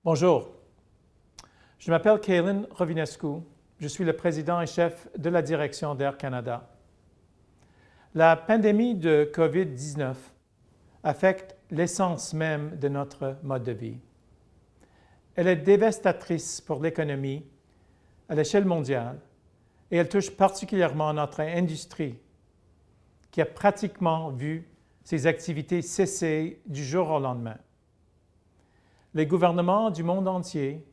Bonjour, je m'appelle Calin Rovinescu, je suis le président et chef de la direction d'Air Canada. La pandémie de COVID-19 affecte l'essence même de notre mode de vie. Elle est dévastatrice pour l'économie à l'échelle mondiale et elle touche particulièrement notre industrie qui a pratiquement vu ses activités cesser du jour au lendemain. Les gouvernements du monde entier,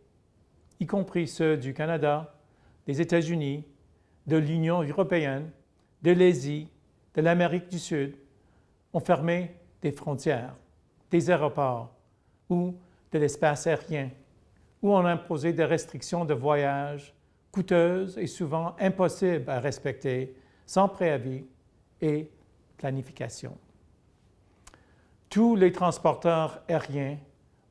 y compris ceux du Canada, des États-Unis, de l'Union européenne, de l'Asie, de l'Amérique du Sud, ont fermé des frontières, des aéroports ou de l'espace aérien, ou ont imposé des restrictions de voyage coûteuses et souvent impossibles à respecter sans préavis et planification. Tous les transporteurs aériens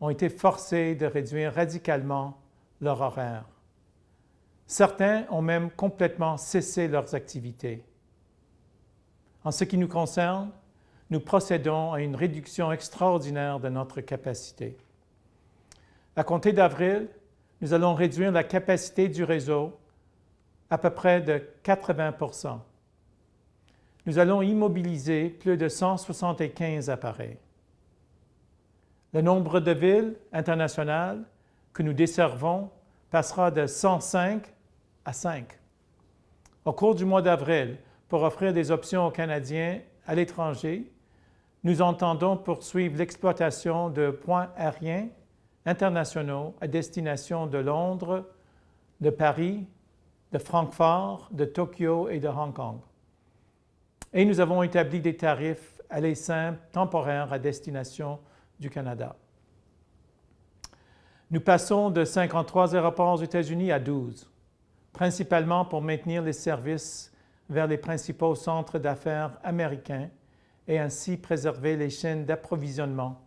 ont été forcés de réduire radicalement leur horaire. Certains ont même complètement cessé leurs activités. En ce qui nous concerne, nous procédons à une réduction extraordinaire de notre capacité. À compter d'avril, nous allons réduire la capacité du réseau à peu près de 80%. Nous allons immobiliser plus de 175 appareils. Le nombre de villes internationales que nous desservons passera de 105 à 5. Au cours du mois d'avril, pour offrir des options aux Canadiens à l'étranger, nous entendons poursuivre l'exploitation de points aériens internationaux à destination de Londres, de Paris, de Francfort, de Tokyo et de Hong Kong. Et nous avons établi des tarifs allers simples temporaires à destination du Canada. Nous passons de 53 aéroports aux États-Unis à 12, principalement pour maintenir les services vers les principaux centres d'affaires américains et ainsi préserver les chaînes d'approvisionnement,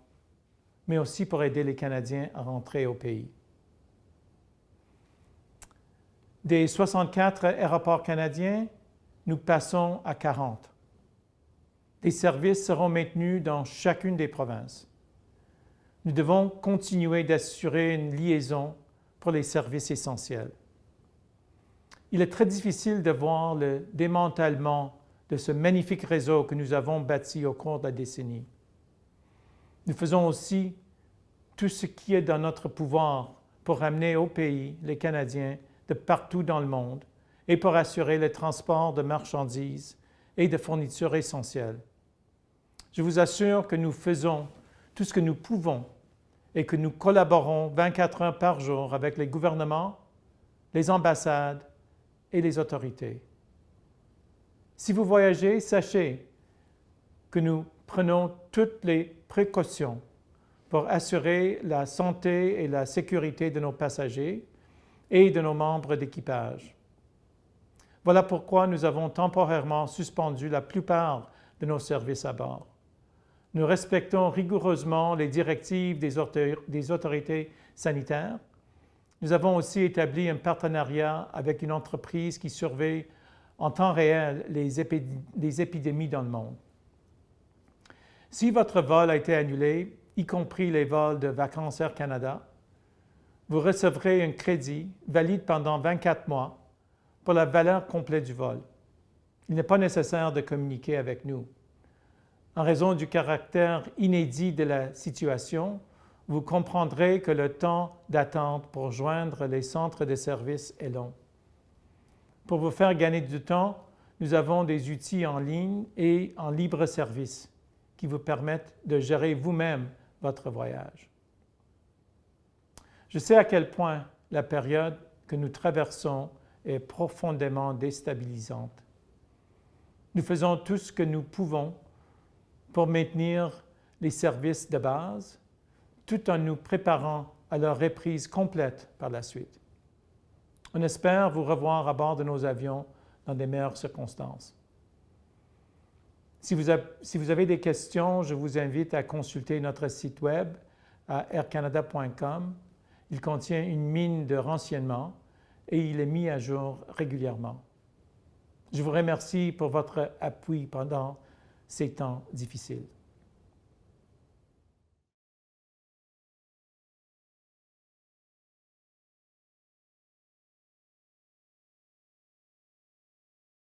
mais aussi pour aider les Canadiens à rentrer au pays. Des 64 aéroports canadiens, nous passons à 40. Des services seront maintenus dans chacune des provinces. Nous devons continuer d'assurer une liaison pour les services essentiels. Il est très difficile de voir le démantèlement de ce magnifique réseau que nous avons bâti au cours de la décennie. Nous faisons aussi tout ce qui est dans notre pouvoir pour ramener au pays les Canadiens de partout dans le monde et pour assurer le transport de marchandises et de fournitures essentielles. Je vous assure que nous faisons tout ce que nous pouvons et que nous collaborons 24 heures par jour avec les gouvernements, les ambassades et les autorités. Si vous voyagez, sachez que nous prenons toutes les précautions pour assurer la santé et la sécurité de nos passagers et de nos membres d'équipage. Voilà pourquoi nous avons temporairement suspendu la plupart de nos services à bord. Nous respectons rigoureusement les directives des autorités sanitaires. Nous avons aussi établi un partenariat avec une entreprise qui surveille en temps réel les épidémies dans le monde. Si votre vol a été annulé, y compris les vols de Vacances Air Canada, vous recevrez un crédit valide pendant 24 mois pour la valeur complète du vol. Il n'est pas nécessaire de communiquer avec nous. En raison du caractère inédit de la situation, vous comprendrez que le temps d'attente pour joindre les centres de services est long. Pour vous faire gagner du temps, nous avons des outils en ligne et en libre service qui vous permettent de gérer vous-même votre voyage. Je sais à quel point la période que nous traversons est profondément déstabilisante. Nous faisons tout ce que nous pouvons pour maintenir les services de base, tout en nous préparant à leur reprise complète par la suite. On espère vous revoir à bord de nos avions dans des meilleures circonstances. Si vous avez des questions, je vous invite à consulter notre site web à aircanada.com. Il contient une mine de renseignements et il est mis à jour régulièrement. Je vous remercie pour votre appui pendant ces temps difficiles.